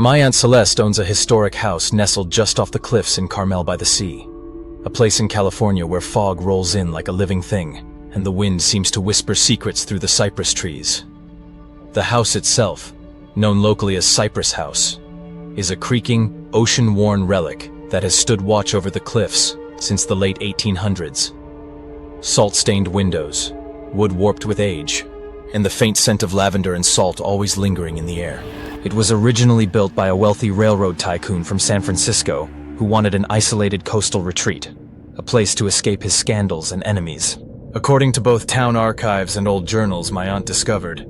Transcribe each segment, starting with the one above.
My Aunt Celeste owns a historic house nestled just off the cliffs in Carmel by the sea. A place in California where fog rolls in like a living thing, and the wind seems to whisper secrets through the cypress trees. The house itself, known locally as Cypress House, is a creaking, ocean-worn relic that has stood watch over the cliffs since the late 1800s. Salt-stained windows, wood warped with age, and the faint scent of lavender and salt always lingering in the air. It was originally built by a wealthy railroad tycoon from San Francisco who wanted an isolated coastal retreat, a place to escape his scandals and enemies. According to both town archives and old journals my aunt discovered,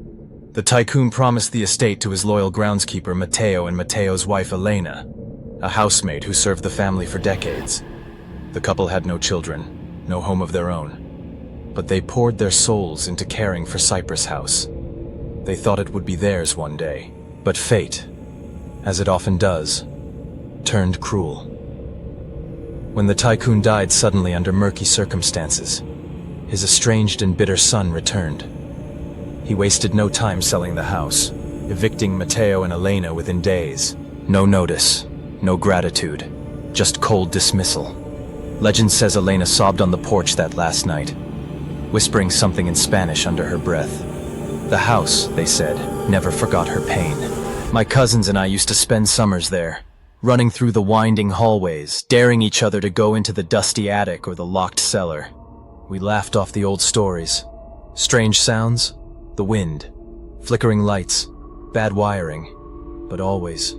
the tycoon promised the estate to his loyal groundskeeper Mateo and Mateo's wife Elena, a housemaid who served the family for decades. The couple had no children, no home of their own, but they poured their souls into caring for Cypress House. They thought it would be theirs one day. But fate, as it often does, turned cruel. When the tycoon died suddenly under murky circumstances, his estranged and bitter son returned. He wasted no time selling the house, evicting Mateo and Elena within days. No notice, no gratitude, just cold dismissal. Legend says Elena sobbed on the porch that last night, whispering something in Spanish under her breath. The house, they said, never forgot her pain. My cousins and I used to spend summers there, running through the winding hallways, daring each other to go into the dusty attic or the locked cellar. We laughed off the old stories. Strange sounds, the wind, flickering lights, bad wiring, but always,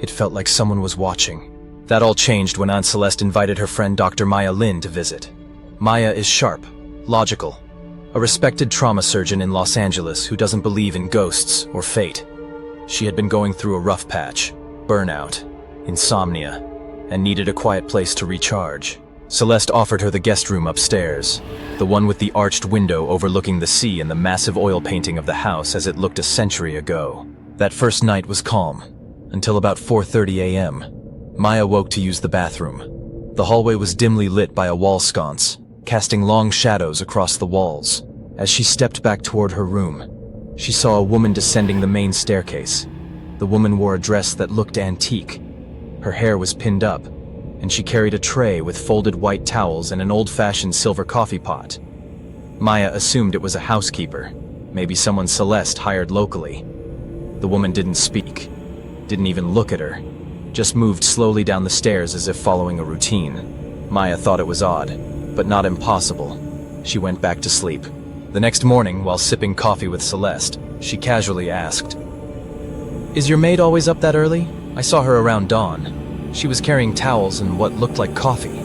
it felt like someone was watching. That all changed when Aunt Celeste invited her friend Dr. Maya Lin to visit. Maya is sharp, logical, a respected trauma surgeon in Los Angeles who doesn't believe in ghosts or fate. She had been going through a rough patch, burnout, insomnia, and needed a quiet place to recharge. Celeste offered her the guest room upstairs, the one with the arched window overlooking the sea and the massive oil painting of the house as it looked a century ago. That first night was calm, until about 4:30 a.m. Maya woke to use the bathroom. The hallway was dimly lit by a wall sconce, casting long shadows across the walls. As she stepped back toward her room, she saw a woman descending the main staircase. The woman wore a dress that looked antique. Her hair was pinned up, and she carried a tray with folded white towels and an old-fashioned silver coffee pot. Maya assumed it was a housekeeper, maybe someone Celeste hired locally. The woman didn't speak, didn't even look at her, just moved slowly down the stairs as if following a routine. Maya thought it was odd, but not impossible. She went back to sleep. The next morning, while sipping coffee with Celeste, she casually asked, "Is your maid always up that early? I saw her around dawn. She was carrying towels and what looked like coffee."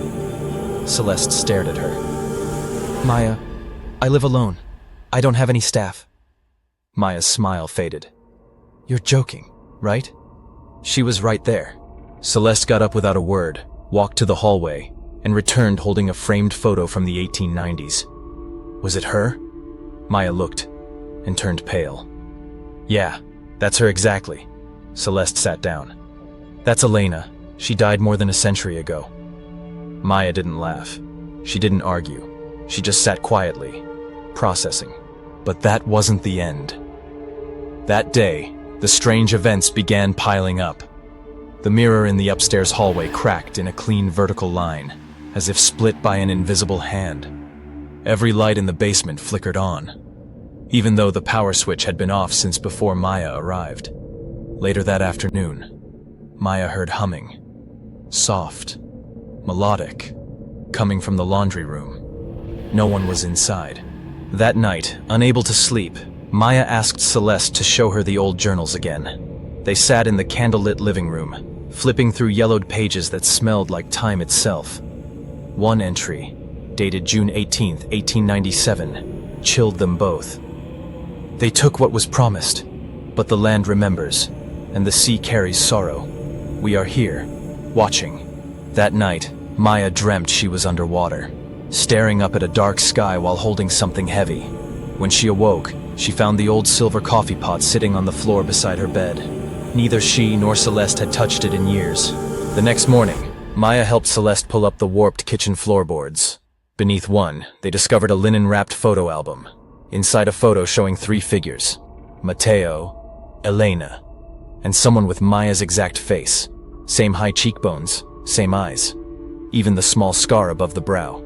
Celeste stared at her. "Maya, I live alone. I don't have any staff." Maya's smile faded. "You're joking, right?" She was right there. Celeste got up without a word, walked to the hallway, and returned holding a framed photo from the 1890s. Was it her? Maya looked and turned pale. "Yeah, that's her exactly." Celeste sat down. "That's Elena. She died more than a century ago." Maya didn't laugh. She didn't argue. She just sat quietly, processing. But that wasn't the end. That day, the strange events began piling up. The mirror in the upstairs hallway cracked in a clean vertical line, as if split by an invisible hand. Every light in the basement flickered on, even though the power switch had been off since before Maya arrived. Later that afternoon, Maya heard humming, soft, melodic, coming from the laundry room. No one was inside. That night, unable to sleep, Maya asked Celeste to show her the old journals again. They sat in the candlelit living room, flipping through yellowed pages that smelled like time itself. One entry, dated June 18, 1897, chilled them both. "They took what was promised, but the land remembers, and the sea carries sorrow. We are here, watching." That night, Maya dreamt she was underwater, staring up at a dark sky while holding something heavy. When she awoke, she found the old silver coffee pot sitting on the floor beside her bed. Neither she nor Celeste had touched it in years. The next morning, Maya helped Celeste pull up the warped kitchen floorboards. Beneath one, they discovered a linen-wrapped photo album. Inside a photo showing three figures: Mateo, Elena, And someone with Maya's exact face. Same high cheekbones, same eyes. Even the small scar above the brow.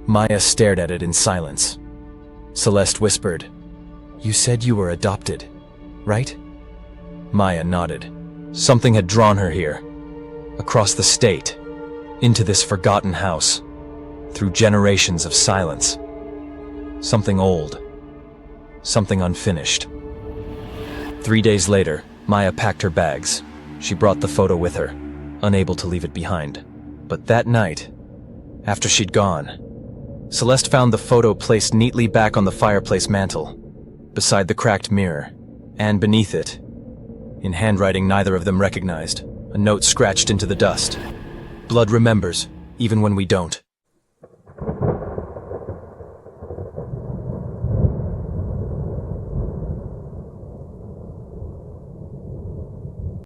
Maya stared at it in silence. Celeste whispered, "You said you were adopted, right?" Maya nodded. Something had drawn her here. Across the state. Into this forgotten house. Through generations of silence. Something old. Something unfinished. 3 days later, Maya packed her bags. She brought the photo with her, unable to leave it behind. But that night, after she'd gone, Celeste found the photo placed neatly back on the fireplace mantel, beside the cracked mirror, and beneath it, in handwriting neither of them recognized, a note scratched into the dust. "Blood remembers, even when we don't."